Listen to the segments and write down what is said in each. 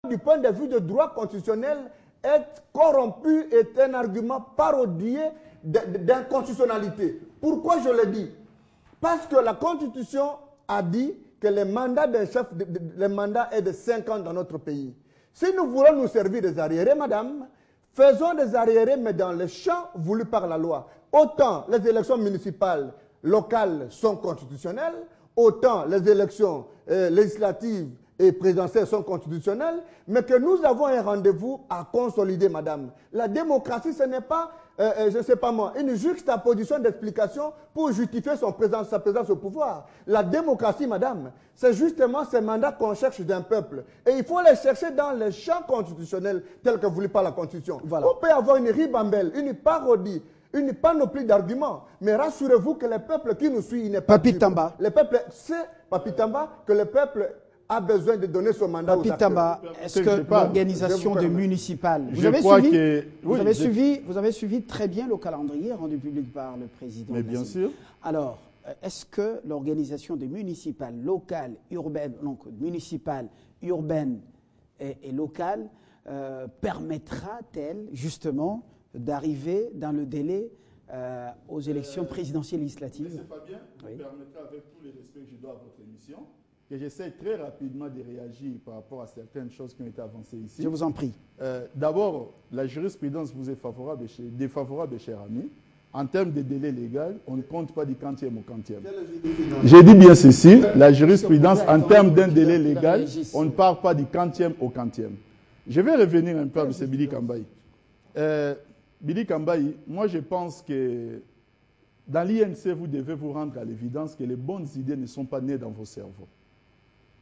du point de vue du droit constitutionnel, est corrompu, est un argument parodié d'inconstitutionnalité. Pourquoi je le dis? Parce que la Constitution a dit que le mandat d'un chef, le mandat est de 5 ans dans notre pays. Si nous voulons nous servir des arriérés, madame, faisons des arriérés, mais dans le champ voulu par la loi. Autant les élections municipales, locales sont constitutionnelles, autant les élections législatives et présidentielles sont constitutionnelles, mais que nous avons un rendez-vous à consolider, madame. La démocratie, ce n'est pas, je ne sais pas moi, une juxtaposition d'explications pour justifier sa présence au pouvoir. La démocratie, madame, c'est justement ces mandats qu'on cherche d'un peuple. Et il faut les chercher dans les champs constitutionnels tels que voulu par la Constitution. Voilà. On peut avoir une ribambelle, une parodie, une panoplie d'arguments. Mais rassurez-vous que le peuple qui nous suit, il n'est pas Papi Tamba. Le peuple sait, Papi Tamba, que le peuple a besoin de donner son mandat Papi aux acteurs. Tamba, est-ce que l'organisation de municipales... Vous avez suivi très bien le calendrier rendu public par le président. Mais bien sûr. Alors, est-ce que l'organisation des municipales, locales, urbaines, donc municipales, urbaines et locales, permettra-t-elle justement d'arriver dans le délai aux élections présidentielles législatives? Monsieur Fabien, oui. Permettra, avec tous les respects que je dois à votre émission, que j'essaie très rapidement de réagir par rapport à certaines choses qui ont été avancées ici. Je vous en prie. D'abord, la jurisprudence vous est favorable, défavorable, cher ami. En termes de délai légal, on ne compte pas du 40e au 40e. J'ai dit bien ceci, la jurisprudence, en termes d'un délai légal, on ne part pas du 40e au 40e. Je vais revenir un peu à M. Billy Kambaï. Billy Kambaï, moi je pense que dans l'INC, vous devez vous rendre à l'évidence que les bonnes idées ne sont pas nées dans vos cerveaux.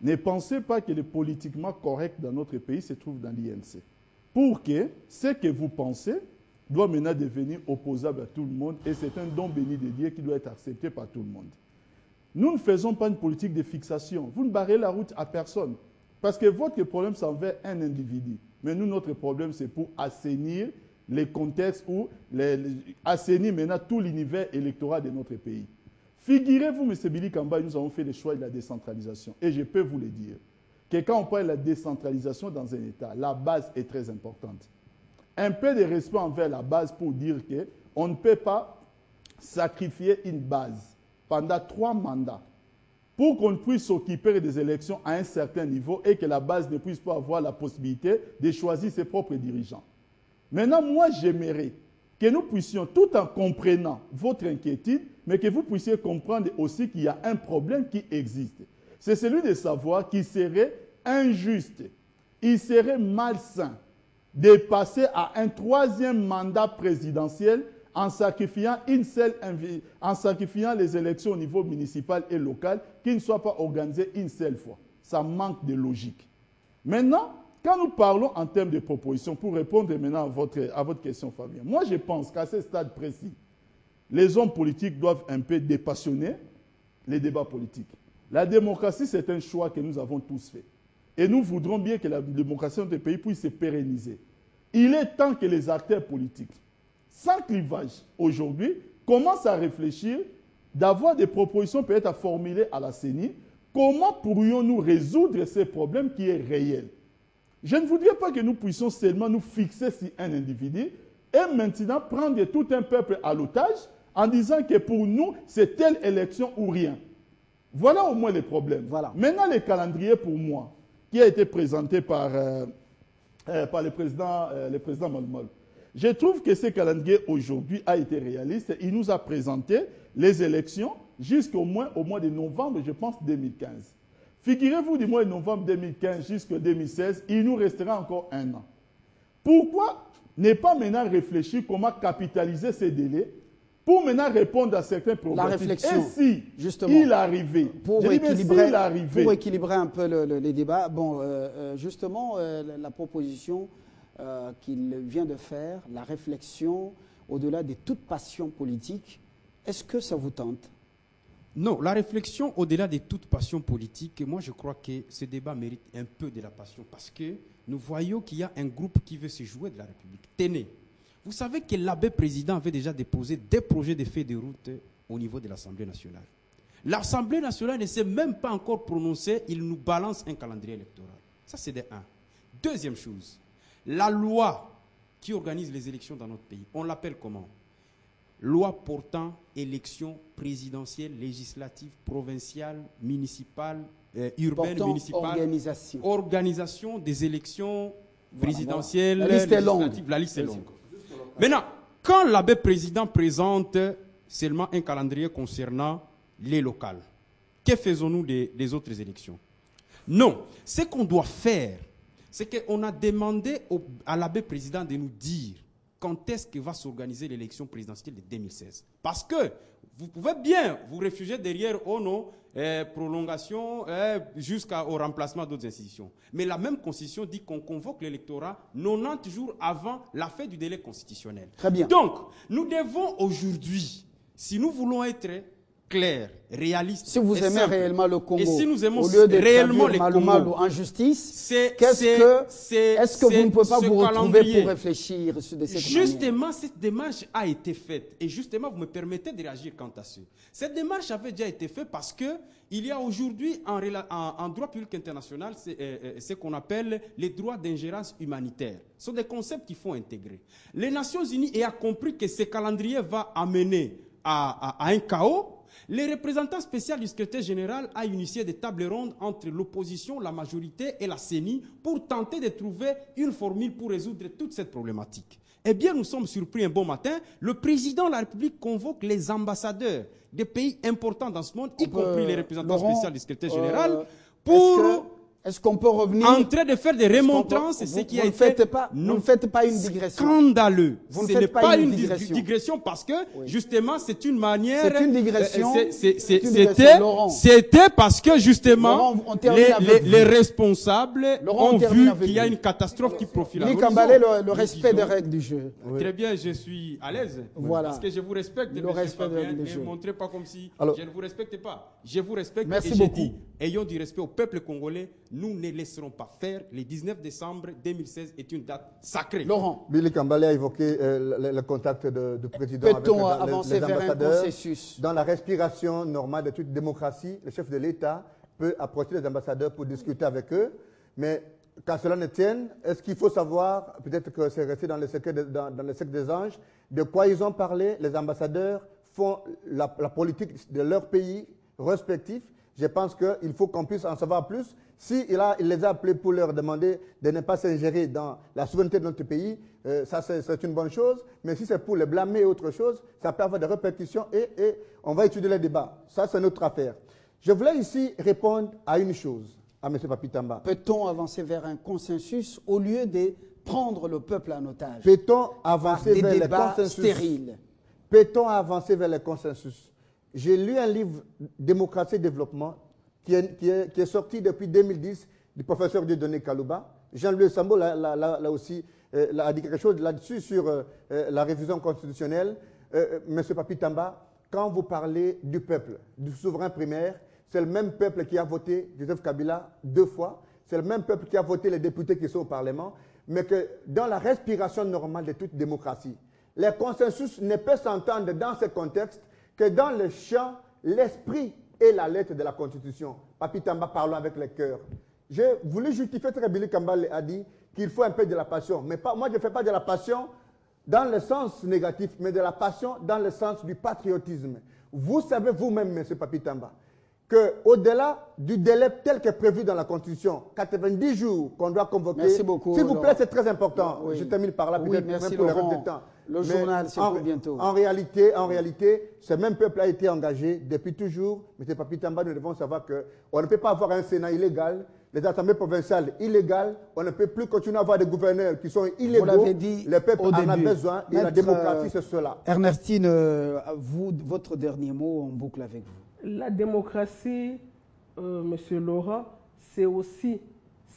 Ne pensez pas que le politiquement correct dans notre pays se trouve dans l'INC. Pour que ce que vous pensez doit maintenant devenir opposable à tout le monde et c'est un don béni de Dieu qui doit être accepté par tout le monde. Nous ne faisons pas une politique de fixation. Vous ne barrez la route à personne. Parce que votre problème, c'est envers un individu. Mais nous, notre problème, c'est pour assainir les contextes ou assainir maintenant tout l'univers électoral de notre pays. Figurez-vous, M. Billy Kambaï, nous avons fait le choix de la décentralisation. Et je peux vous le dire, que quand on parle de la décentralisation dans un État, la base est très importante. Un peu de respect envers la base pour dire qu'on ne peut pas sacrifier une base pendant 3 mandats pour qu'on puisse s'occuper des élections à un certain niveau et que la base ne puisse pas avoir la possibilité de choisir ses propres dirigeants. Maintenant, moi, j'aimerais que nous puissions, tout en comprenant votre inquiétude, mais que vous puissiez comprendre aussi qu'il y a un problème qui existe. C'est celui de savoir qu'il serait injuste, il serait malsain de passer à un 3e mandat présidentiel en sacrifiant les élections au niveau municipal et local qui ne soient pas organisées une seule fois. Ça manque de logique. Maintenant, quand nous parlons en termes de propositions, pour répondre maintenant à votre question, Fabien, moi je pense qu'à ce stade précis, les hommes politiques doivent un peu dépassionner les débats politiques. La démocratie, c'est un choix que nous avons tous fait. Et nous voudrons bien que la démocratie de notre pays puisse se pérenniser. Il est temps que les acteurs politiques, sans clivage aujourd'hui, commencent à réfléchir, d'avoir des propositions peut-être à formuler à la CENI. Comment pourrions-nous résoudre ces problèmes qui est réel? Je ne voudrais pas que nous puissions seulement nous fixer sur un individu et maintenant prendre tout un peuple à l'otage en disant que pour nous, c'est telle élection ou rien. Voilà au moins les problèmes. Voilà. Maintenant, le calendrier pour moi, qui a été présenté par le président Molmol. Je trouve que ce calendrier aujourd'hui a été réaliste. Il nous a présenté les élections jusqu'au moins au mois de novembre, je pense, 2015. Figurez-vous du mois de novembre 2015 jusqu'en 2016, il nous restera encore 1 an. Pourquoi ne pas maintenant réfléchir comment capitaliser ces délais pour maintenant répondre à certains problèmes? La réflexion, et si justement, il arrivait, pour équilibrer un peu les débats, bon, justement, la proposition qu'il vient de faire, la réflexion au-delà de toute passion politique, est-ce que ça vous tente? Non, la réflexion au-delà de toute passion politique, moi je crois que ce débat mérite un peu de la passion parce que nous voyons qu'il y a un groupe qui veut se jouer de la République. Tenez, vous savez que l'abbé président avait déjà déposé des projets de feuilles de route au niveau de l'Assemblée nationale. L'Assemblée nationale ne s'est même pas encore prononcée, il nous balance un calendrier électoral. Ça c'est de 1. Deuxième chose, la loi qui organise les élections dans notre pays, on l'appelle comment? Loi portant élections présidentielles, législatives, provinciales, municipales, urbaines, municipales. Organisation des élections présidentielles, législatives. La liste est longue. Maintenant, quand l'abbé président présente seulement un calendrier concernant les locales, que faisons-nous des autres élections? Non, ce qu'on doit faire, c'est qu'on a demandé à l'abbé président de nous dire quand est-ce que va s'organiser l'élection présidentielle de 2016. Parce que vous pouvez bien vous réfugier derrière prolongation jusqu'au remplacement d'autres institutions. Mais la même constitution dit qu'on convoque l'électorat 90 jours avant la fin du délai constitutionnel. Très bien. Donc, nous devons aujourd'hui, si nous voulons être clair, réaliste. Si vous aimez réellement le Congo, et si nous aimons au lieu de réellement les Malou Malou en justice, est-ce que vous ne pouvez pas vous retrouver pour réfléchir de cette manière? Justement, cette démarche a été faite. Et justement, vous me permettez de réagir quant à ça. Cette démarche avait déjà été faite parce que il y a aujourd'hui en droit public international ce qu'on appelle les droits d'ingérence humanitaire. Ce sont des concepts qu'il faut intégrer. Les Nations Unies ayant compris que ce calendrier va amener à un chaos, les représentants spéciaux du secrétaire général ont initié des tables rondes entre l'opposition, la majorité et la CENI pour tenter de trouver une formule pour résoudre toute cette problématique. Eh bien, nous sommes surpris un bon matin. Le président de la République convoque les ambassadeurs des pays importants dans ce monde, y compris les représentants spéciaux du secrétaire général, pour... Est-ce qu'on peut revenir en train de faire des remontrances, c'est ce qui a été... Vous ne faites pas une digression. Scandaleux. Ce n'est pas une digression parce que, justement, c'est une manière... C'est une digression. C'était parce que, justement, les responsables ont vu qu'il y a une catastrophe qui profile. Lee Kambale, le respect des règles du jeu. Très bien, je suis à l'aise. Voilà. Parce que je vous respecte. Le respect des règles du jeu. Ne montrez pas comme si je ne vous respecte pas. Je vous respecte. Merci et beaucoup. Dit, ayons du respect au peuple congolais. Nous ne laisserons pas faire. Le 19 décembre 2016 est une date sacrée. Laurent. Billy Kambale a évoqué le contact du président avec les ambassadeurs. Vers un processus. Dans la respiration normale de toute démocratie, le chef de l'État peut approcher les ambassadeurs pour discuter avec eux. Mais qu'à cela ne tienne, est-ce qu'il faut savoir, peut-être que c'est resté dans le secret des anges, de quoi ils ont parlé? Les ambassadeurs font la politique de leur pays respectif. Je pense qu'il faut qu'on puisse en savoir plus. S'il les a appelés pour leur demander de ne pas s'ingérer dans la souveraineté de notre pays, ça c'est une bonne chose. Mais si c'est pour les blâmer et autre chose, ça peut avoir des répercussions et on va étudier les débats. Ça, c'est notre affaire. Je voulais ici répondre à une chose, à M. Papi Tamba. Peut-on avancer vers un consensus au lieu de prendre le peuple en otage? Peut-on avancer vers le consensus stériles? Peut-on avancer vers le consensus? J'ai lu un livre, Démocratie et développement, qui est sorti depuis 2010 du professeur Dieudonné Kalouba. Jean-Louis Sambo là aussi a dit quelque chose là-dessus sur la révision constitutionnelle. Monsieur Papi Tamba, quand vous parlez du peuple, du souverain primaire, c'est le même peuple qui a voté Joseph Kabila 2 fois, c'est le même peuple qui a voté les députés qui sont au Parlement, mais que dans la respiration normale de toute démocratie, les consensus ne peuvent s'entendre dans ce contexte que dans le champ, l'esprit et la lettre de la Constitution. Papi Tamba, parlons avec le cœur. J'ai voulu justifier, très Billy Kambale a dit qu'il faut un peu de la passion. Mais moi, je ne fais pas de la passion dans le sens négatif, mais de la passion dans le sens du patriotisme. Vous savez vous-même, M. Papi Tamba, qu'au-delà du délai tel que prévu dans la Constitution, 90 jours qu'on doit convoquer, s'il vous plaît, c'est très important. Oui. Je termine par là, peut-être même pour le reste du temps. Le journal, c'est pour bientôt. En réalité, ce même peuple a été engagé depuis toujours. M. Papi Tamba, nous devons savoir qu'on ne peut pas avoir un Sénat illégal, les assemblées provinciales illégales, on ne peut plus continuer à avoir des gouverneurs qui sont illégaux. Vous l'avez dit. Le peuple en a besoin et la démocratie, c'est cela. Ernestine, votre dernier mot, on boucle avec vous. La démocratie, Monsieur Laurent, c'est aussi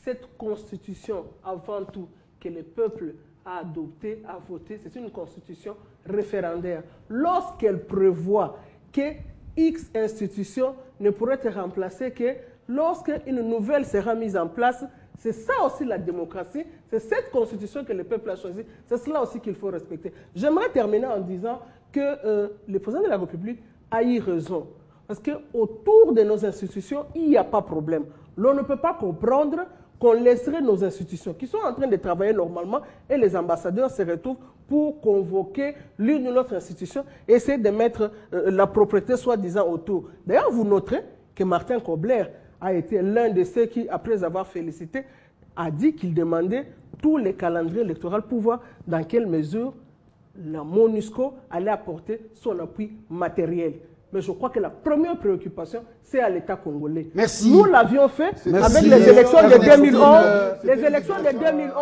cette constitution, avant tout, que le peuple a adoptée, a votée. C'est une constitution référendaire. Lorsqu'elle prévoit que X institution ne pourrait être remplacée que lorsqu'une nouvelle sera mise en place, c'est ça aussi la démocratie, c'est cette constitution que le peuple a choisie, c'est cela aussi qu'il faut respecter. J'aimerais terminer en disant que le président de la République a eu raison. Parce qu'autour de nos institutions, il n'y a pas de problème. L'on ne peut pas comprendre qu'on laisserait nos institutions qui sont en train de travailler normalement et les ambassadeurs se retrouvent pour convoquer l'une ou l'autre institution et essayer de mettre la propriété soi-disant autour. D'ailleurs, vous noterez que Martin Kobler a été l'un de ceux qui, après avoir félicité, a dit qu'il demandait tous les calendriers électoraux pour voir dans quelle mesure la MONUSCO allait apporter son appui matériel. Mais je crois que la première préoccupation, c'est à l'État congolais. Merci. Nous l'avions fait avec les élections de 2011. Les élections de 2011,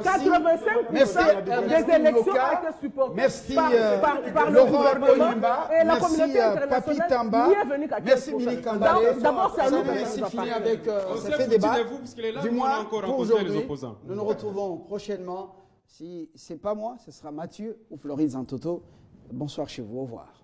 85% des élections ont été supportées par le gouvernement et la communauté internationale n'y est venue qu'à 15%. Merci Mili Kambale. D'abord, c'est à nous. Merci fini avec ce débat. Du moins, pour aujourd'hui, nous nous retrouvons prochainement. Si ce n'est pas moi, ce sera Mathieu ou Floride Zantoto. Bonsoir chez vous. Au revoir.